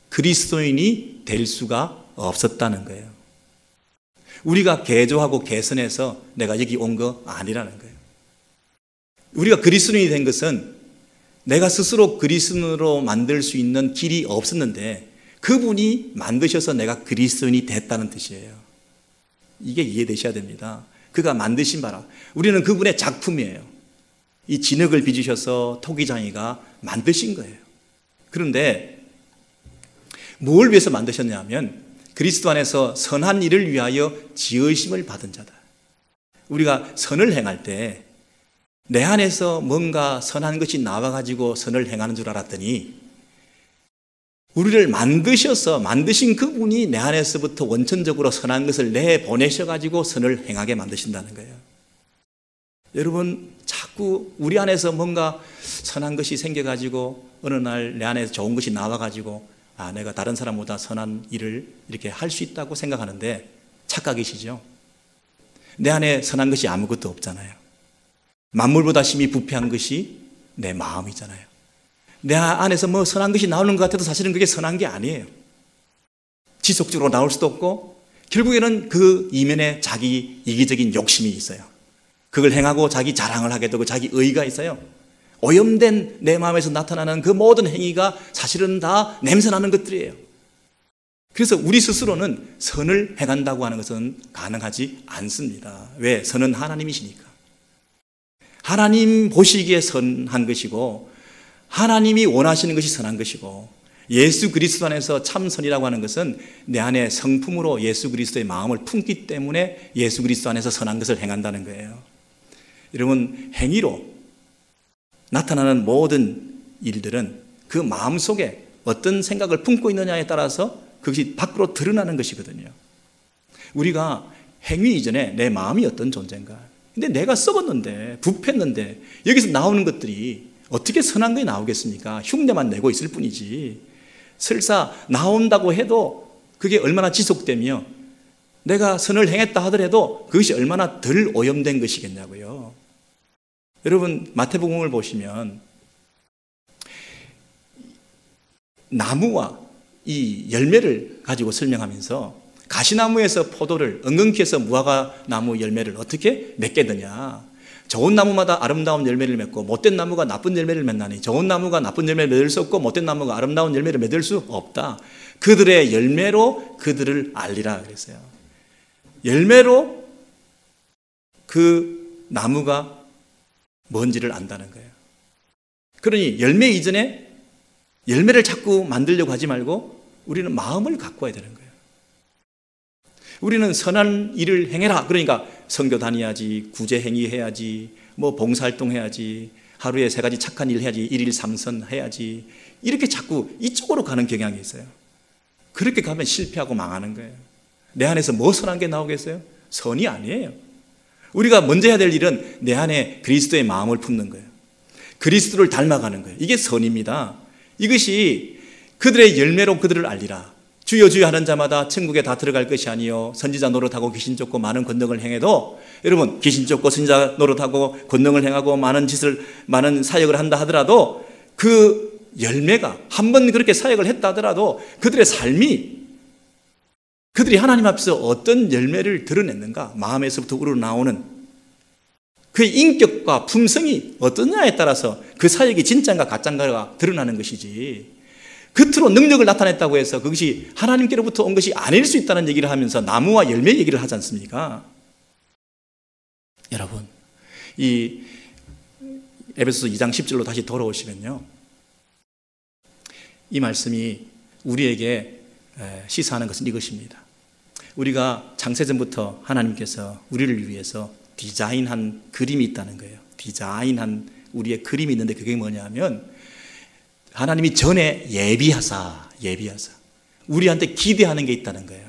그리스도인이 될 수가 없었다는 거예요. 우리가 개조하고 개선해서 내가 여기 온 거 아니라는 거예요. 우리가 그리스도인이 된 것은 내가 스스로 그리스도인으로 만들 수 있는 길이 없었는데 그분이 만드셔서 내가 그리스도인이 됐다는 뜻이에요. 이게 이해되셔야 됩니다. 그가 만드신 바라. 우리는 그분의 작품이에요. 이 진흙을 빚으셔서 토기장이가 만드신 거예요. 그런데 뭘 위해서 만드셨냐면 그리스도 안에서 선한 일을 위하여 지으심을 받은 자다. 우리가 선을 행할 때 내 안에서 뭔가 선한 것이 나와가지고 선을 행하는 줄 알았더니 우리를 만드셔서 만드신 그분이 내 안에서부터 원천적으로 선한 것을 내보내셔가지고 선을 행하게 만드신다는 거예요. 여러분 자꾸 우리 안에서 뭔가 선한 것이 생겨가지고 어느 날 내 안에서 좋은 것이 나와가지고 내가 다른 사람보다 선한 일을 이렇게 할 수 있다고 생각하는데 착각이시죠? 내 안에 선한 것이 아무것도 없잖아요. 만물보다 심히 부패한 것이 내 마음이잖아요. 내 안에서 뭐 선한 것이 나오는 것 같아도 사실은 그게 선한 게 아니에요. 지속적으로 나올 수도 없고 결국에는 그 이면에 자기 이기적인 욕심이 있어요. 그걸 행하고 자기 자랑을 하게 되고 자기 의의가 있어요. 오염된 내 마음에서 나타나는 그 모든 행위가 사실은 다 냄새나는 것들이에요. 그래서 우리 스스로는 선을 행한다고 하는 것은 가능하지 않습니다. 왜? 선은 하나님이시니까. 하나님 보시기에 선한 것이고 하나님이 원하시는 것이 선한 것이고 예수 그리스도 안에서 참 선이라고 하는 것은 내 안에 성품으로 예수 그리스도의 마음을 품기 때문에 예수 그리스도 안에서 선한 것을 행한다는 거예요. 여러분 행위로 나타나는 모든 일들은 그 마음속에 어떤 생각을 품고 있느냐에 따라서 그것이 밖으로 드러나는 것이거든요. 우리가 행위 이전에 내 마음이 어떤 존재인가. 근데 내가 썩었는데 부패했는데 여기서 나오는 것들이 어떻게 선한 게 나오겠습니까? 흉내만 내고 있을 뿐이지. 설사 나온다고 해도 그게 얼마나 지속되며 내가 선을 행했다 하더라도 그것이 얼마나 덜 오염된 것이겠냐고요. 여러분 마태복음을 보시면 나무와 이 열매를 가지고 설명하면서 가시나무에서 포도를, 엉겅퀴에서 무화과나무 열매를 어떻게 맺게 되냐. 좋은 나무마다 아름다운 열매를 맺고 못된 나무가 나쁜 열매를 맺나니 좋은 나무가 나쁜 열매를 맺을 수 없고 못된 나무가 아름다운 열매를 맺을 수 없다. 그들의 열매로 그들을 알리라 그랬어요. 열매로 그 나무가 뭔지를 안다는 거예요. 그러니 열매 이전에 열매를 자꾸 만들려고 하지 말고 우리는 마음을 갖고 와야 되는 거예요. 우리는 선한 일을 행해라. 그러니까 선교 다녀야지, 구제행위 해야지, 뭐 봉사활동 해야지, 하루에 3가지 착한 일 해야지, 1일 3선 해야지. 이렇게 자꾸 이쪽으로 가는 경향이 있어요. 그렇게 가면 실패하고 망하는 거예요. 내 안에서 뭐 선한 게 나오겠어요? 선이 아니에요. 우리가 먼저 해야 될 일은 내 안에 그리스도의 마음을 품는 거예요. 그리스도를 닮아가는 거예요. 이게 선입니다. 이것이 그들의 열매로 그들을 알리라. 주여 주여 하는 자마다 천국에 다 들어갈 것이 아니요 선지자 노릇하고 귀신 쫓고 많은 권능을 행해도, 여러분 귀신 쫓고 선지자 노릇하고 권능을 행하고 많은 사역을 한다 하더라도 그 열매가, 한 번 그렇게 사역을 했다 하더라도 그들의 삶이, 그들이 하나님 앞에서 어떤 열매를 드러냈는가, 마음에서부터 우러나오는 그의 인격과 품성이 어떠냐에 따라서 그 사역이 진짜인가 가짜인가가 드러나는 것이지, 겉으로 능력을 나타냈다고 해서 그것이 하나님께로부터 온 것이 아닐 수 있다는 얘기를 하면서 나무와 열매 얘기를 하지 않습니까? 여러분, 이 에베소서 2장 10절로 다시 돌아오시면요, 이 말씀이 우리에게 시사하는 것은 이것입니다. 우리가 창세전부터 하나님께서 우리를 위해서 디자인한 그림이 있다는 거예요. 디자인한 우리의 그림이 있는데, 그게 뭐냐면 하나님이 전에 예비하사 우리한테 기대하는 게 있다는 거예요.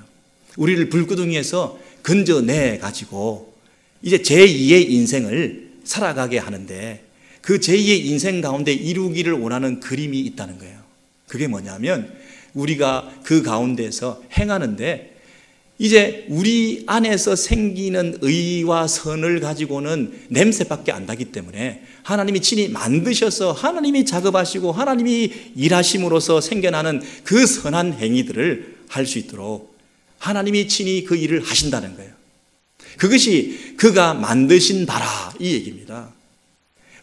우리를 불구덩이에서 건져내 가지고 이제 제2의 인생을 살아가게 하는데, 그 제2의 인생 가운데 이루기를 원하는 그림이 있다는 거예요. 그게 뭐냐면 우리가 그 가운데서 행하는데, 이제 우리 안에서 생기는 의와 선을 가지고는 냄새밖에 안 나기 때문에 하나님이 친히 만드셔서 하나님이 작업하시고 하나님이 일하심으로써 생겨나는 그 선한 행위들을 할 수 있도록 하나님이 친히 그 일을 하신다는 거예요. 그것이 그가 만드신 바라, 이 얘기입니다.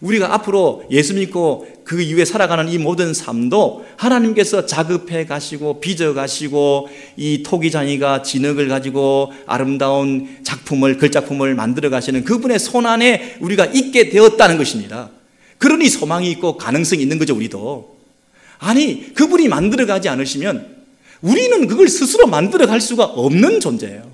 우리가 앞으로 예수 믿고 그 이후에 살아가는 이 모든 삶도 하나님께서 자급해 가시고 빚어 가시고 이 토기장이가 진흙을 가지고 아름다운 글작품을 만들어 가시는 그분의 손 안에 우리가 있게 되었다는 것입니다. 그러니 소망이 있고 가능성이 있는 거죠, 우리도. 아니, 그분이 만들어 가지 않으시면 우리는 그걸 스스로 만들어 갈 수가 없는 존재예요.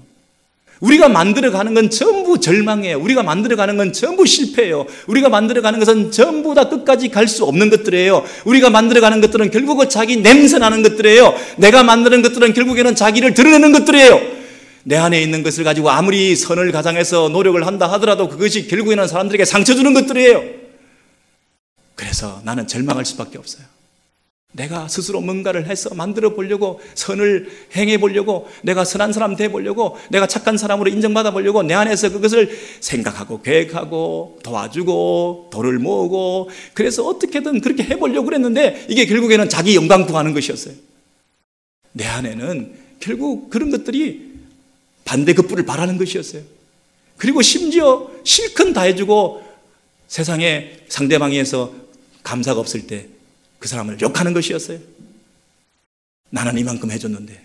우리가 만들어가는 건 전부 절망이에요. 우리가 만들어가는 건 전부 실패예요. 우리가 만들어가는 것은 전부 다 끝까지 갈 수 없는 것들이에요. 우리가 만들어가는 것들은 결국은 자기 냄새나는 것들이에요. 내가 만드는 것들은 결국에는 자기를 드러내는 것들이에요. 내 안에 있는 것을 가지고 아무리 선을 가장해서 노력을 한다 하더라도 그것이 결국에는 사람들에게 상처 주는 것들이에요. 그래서 나는 절망할 수밖에 없어요. 내가 스스로 뭔가를 해서 만들어 보려고, 선을 행해 보려고, 내가 선한 사람 돼 보려고, 내가 착한 사람으로 인정받아 보려고 내 안에서 그것을 생각하고 계획하고 도와주고 돈을 모으고, 그래서 어떻게든 그렇게 해 보려고 그랬는데 이게 결국에는 자기 영광 구하는 것이었어요. 내 안에는 결국 그런 것들이 반대급부를 바라는 것이었어요. 그리고 심지어 실컷 다 해주고 세상에 상대방에서 감사가 없을 때 그 사람을 욕하는 것이었어요. 나는 이만큼 해줬는데.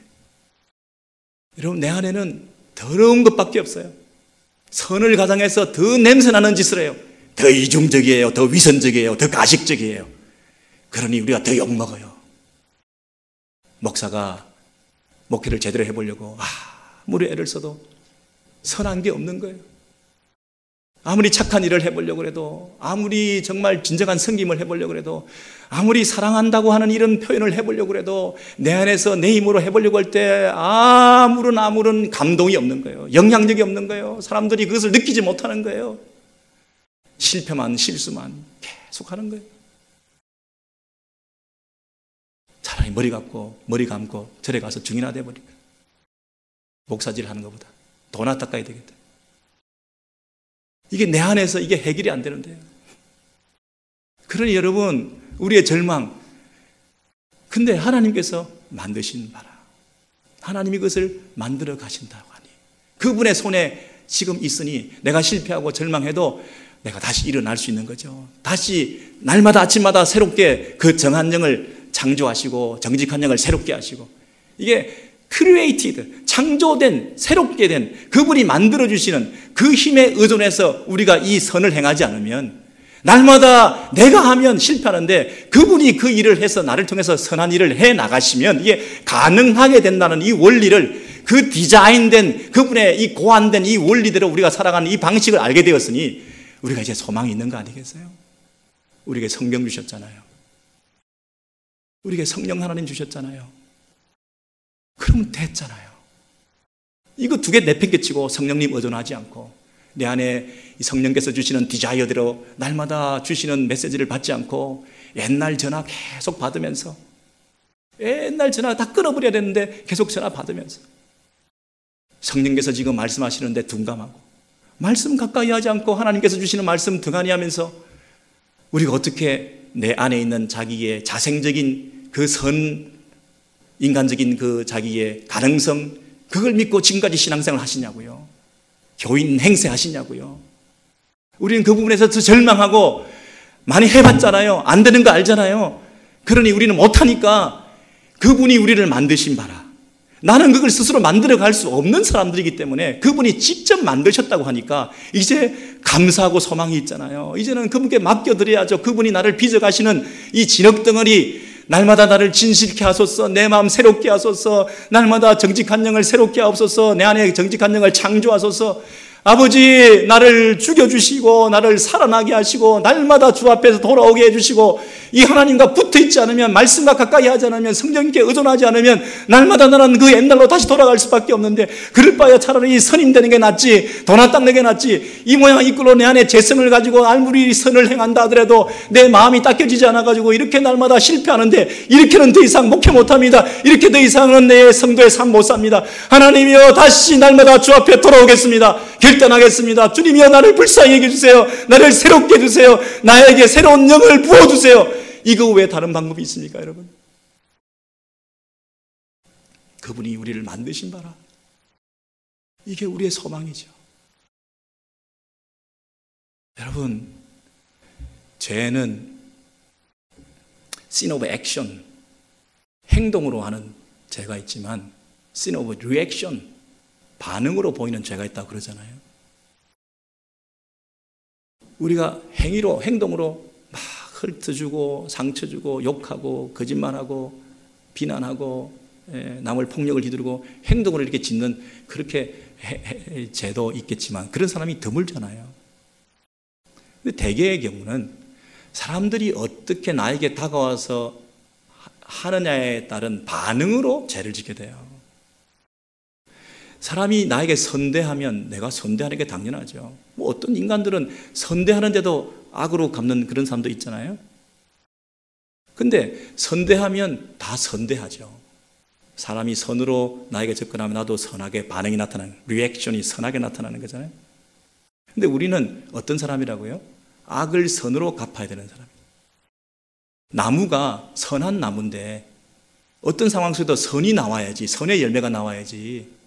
여러분, 내 안에는 더러운 것밖에 없어요. 선을 가장해서 더 냄새나는 짓을 해요. 더 이중적이에요. 더 위선적이에요. 더 가식적이에요. 그러니 우리가 더 욕먹어요. 목사가 목회를 제대로 해보려고 아무리 애를 써도 선한 게 없는 거예요. 아무리 착한 일을 해보려고 해도, 아무리 정말 진정한 섬김을 해보려고 해도, 아무리 사랑한다고 하는 이런 표현을 해보려고 해도 내 안에서 내 힘으로 해보려고 할 때 아무런 감동이 없는 거예요. 영향력이 없는 거예요. 사람들이 그것을 느끼지 못하는 거예요. 실패만, 실수만 계속 하는 거예요. 차라리 머리 감고 절에 가서 중이나 돼버리고, 목사질 하는 것보다 돈이나 닦아야 되겠다. 이게 내 안에서 이게 해결이 안 되는데요. 그러니 여러분, 우리의 절망, 근데 하나님께서 만드신 바라, 하나님이 그것을 만들어 가신다고 하니 그분의 손에 지금 있으니 내가 실패하고 절망해도 내가 다시 일어날 수 있는 거죠. 다시 날마다 아침마다 새롭게 그 정한 영을 창조하시고 정직한 영을 새롭게 하시고, 이게 크리에이티드, 창조된, 새롭게 된 그분이 만들어주시는 그 힘에 의존해서 우리가 이 선을 행하지 않으면, 날마다 내가 하면 실패하는데 그분이 그 일을 해서 나를 통해서 선한 일을 해 나가시면 이게 가능하게 된다는 이 원리를, 그 디자인된 그분의 이 고안된 이 원리대로 우리가 살아가는 이 방식을 알게 되었으니 우리가 이제 소망이 있는 거 아니겠어요? 우리에게 성경 주셨잖아요. 우리에게 성령 하나님 주셨잖아요. 그러면 됐잖아요. 이거 두 개 내팽개치고 성령님 의존하지 않고, 내 안에 이 성령께서 주시는 디자이어대로 날마다 주시는 메시지를 받지 않고 옛날 전화 계속 받으면서 옛날 전화 다 끊어버려야 되는데 계속 전화 받으면서 성령께서 지금 말씀하시는데 둔감하고 말씀 가까이 하지 않고 하나님께서 주시는 말씀 등한히 하면서 우리가 어떻게 내 안에 있는 자기의 자생적인 그 인간적인 그 자기의 가능성, 그걸 믿고 지금까지 신앙생활을 하시냐고요. 교인 행세 하시냐고요. 우리는 그 부분에서 더 절망하고 많이 해봤잖아요. 안 되는 거 알잖아요. 그러니 우리는 못하니까 그분이 우리를 만드신 바라. 나는 그걸 스스로 만들어갈 수 없는 사람들이기 때문에 그분이 직접 만드셨다고 하니까 이제 감사하고 소망이 있잖아요. 이제는 그분께 맡겨드려야죠. 그분이 나를 빚어가시는 이 진흙덩어리, 날마다 나를 진실케 하소서, 내 마음 새롭게 하소서, 날마다 정직한 영을 새롭게 하옵소서, 내 안에 정직한 영을 창조하소서. 아버지, 나를 죽여주시고 나를 살아나게 하시고 날마다 주 앞에서 돌아오게 해주시고, 이 하나님과 붙어있지 않으면, 말씀과 가까이 하지 않으면, 성령께 의존하지 않으면 날마다 나는 그 옛날로 다시 돌아갈 수밖에 없는데, 그럴 바에 차라리 선임 되는 게 낫지, 도나 닦는 게 낫지. 이 모양 이 꼴로 내 안에 재성을 가지고 아무리 선을 행한다 하더라도 내 마음이 닦여지지 않아가지고 이렇게 날마다 실패하는데, 이렇게는 더 이상 목회 못합니다. 이렇게 더 이상은 내 성도의 삶 못 삽니다. 하나님이여, 다시 날마다 주 앞에 돌아오겠습니다. 결단하겠습니다. 주님이여, 나를 불쌍히 여겨주세요. 나를 새롭게 해주세요. 나에게 새로운 영을 부어주세요. 이거 외에 다른 방법이 있습니까, 여러분? 그분이 우리를 만드신 바라. 이게 우리의 소망이죠. 여러분, 죄는 sin of action, 행동으로 하는 죄가 있지만 sin of reaction, 반응으로 보이는 죄가 있다고 그러잖아요. 우리가 행위로, 행동으로 막 헐뜯어주고 상처주고 욕하고 거짓말하고 비난하고 남을 폭력을 휘두르고 행동으로 이렇게 짓는 그렇게 죄도 있겠지만 그런 사람이 드물잖아요. 근데 대개의 경우는 사람들이 어떻게 나에게 다가와서 하느냐에 따른 반응으로 죄를 짓게 돼요. 사람이 나에게 선대하면 내가 선대하는 게 당연하죠. 뭐 어떤 인간들은 선대하는데도 악으로 갚는 그런 사람도 있잖아요. 근데 선대하면 다 선대하죠. 사람이 선으로 나에게 접근하면 나도 선하게 반응이 나타나는, 리액션이 선하게 나타나는 거잖아요. 근데 우리는 어떤 사람이라고요? 악을 선으로 갚아야 되는 사람. 나무가 선한 나무인데 어떤 상황 속에도 선이 나와야지, 선의 열매가 나와야지.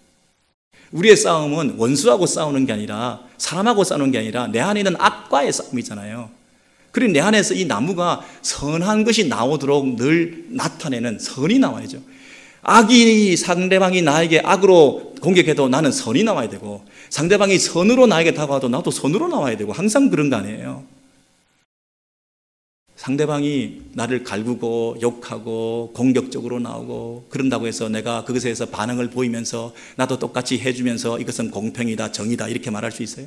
우리의 싸움은 원수하고 싸우는 게 아니라, 사람하고 싸우는 게 아니라 내 안에 있는 악과의 싸움이잖아요. 그리고 내 안에서 이 나무가 선한 것이 나오도록 늘 나타내는 선이 나와야죠. 악이, 상대방이 나에게 악으로 공격해도 나는 선이 나와야 되고, 상대방이 선으로 나에게 다가와도 나도 선으로 나와야 되고, 항상 그런 거 아니에요. 상대방이 나를 갈구고 욕하고 공격적으로 나오고 그런다고 해서 내가 그것에 대해서 반응을 보이면서 나도 똑같이 해주면서 이것은 공평이다, 정의다 이렇게 말할 수 있어요?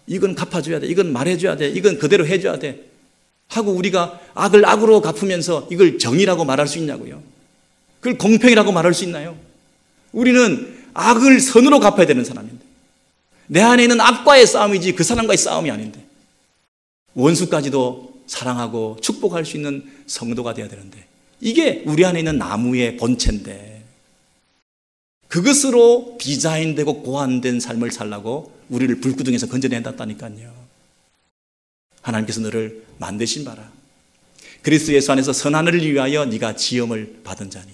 이건 갚아줘야 돼, 이건 말해줘야 돼, 이건 그대로 해줘야 돼 하고 우리가 악을 악으로 갚으면서 이걸 정의라고 말할 수 있냐고요? 그걸 공평이라고 말할 수 있나요? 우리는 악을 선으로 갚아야 되는 사람인데, 내 안에 있는 악과의 싸움이지 그 사람과의 싸움이 아닌데, 원수까지도 사랑하고 축복할 수 있는 성도가 되어야 되는데, 이게 우리 안에 있는 나무의 본체인데, 그것으로 디자인되고 고안된 삶을 살라고 우리를 불구덩이에서 건져낸다니까요. 하나님께서 너를 만드신 바라. 그리스도 예수 안에서 선하늘을 위하여 네가 지음을 받은 자니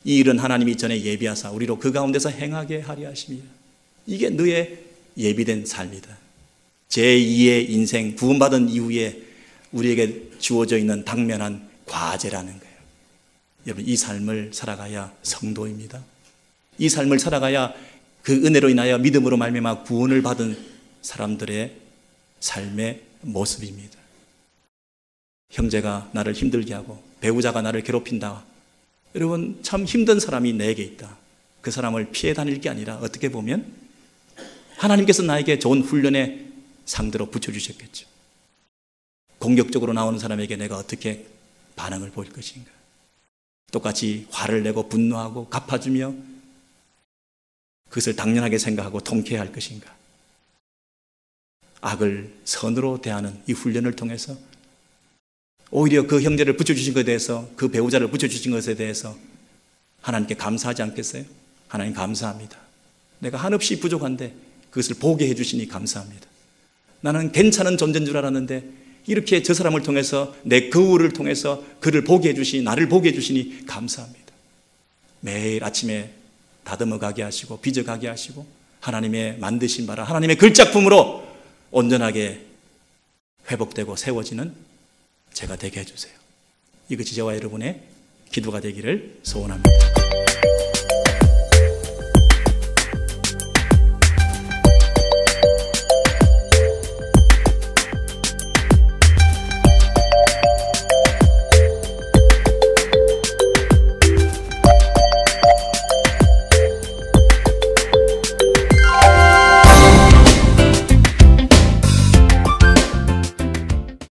이 일은 하나님이 전에 예비하사 우리로 그 가운데서 행하게 하려 하심이라. 이게 너의 예비된 삶이다. 제2의 인생, 구원받은 이후에 우리에게 주어져 있는 당면한 과제라는 거예요. 여러분, 이 삶을 살아가야 성도입니다. 이 삶을 살아가야 그 은혜로 인하여 믿음으로 말미암아 구원을 받은 사람들의 삶의 모습입니다. 형제가 나를 힘들게 하고 배우자가 나를 괴롭힌다. 여러분, 참 힘든 사람이 내게 있다. 그 사람을 피해 다닐 게 아니라 어떻게 보면 하나님께서 나에게 좋은 훈련의 상대로 붙여주셨겠죠. 공격적으로 나오는 사람에게 내가 어떻게 반응을 보일 것인가. 똑같이 화를 내고 분노하고 갚아주며 그것을 당연하게 생각하고 통쾌할 것인가. 악을 선으로 대하는 이 훈련을 통해서 오히려 그 형제를 붙여주신 것에 대해서, 그 배우자를 붙여주신 것에 대해서 하나님께 감사하지 않겠어요? 하나님 감사합니다. 내가 한없이 부족한데 그것을 보게 해주시니 감사합니다. 나는 괜찮은 존재인 줄 알았는데 이렇게 저 사람을 통해서, 내 거울을 통해서 그를 보게 해주시니, 나를 보게 해주시니 감사합니다. 매일 아침에 다듬어 가게 하시고 빚어 가게 하시고 하나님의 만드신 바라, 하나님의 글작품으로 온전하게 회복되고 세워지는 제가 되게 해주세요. 이것이 저와 여러분의 기도가 되기를 소원합니다.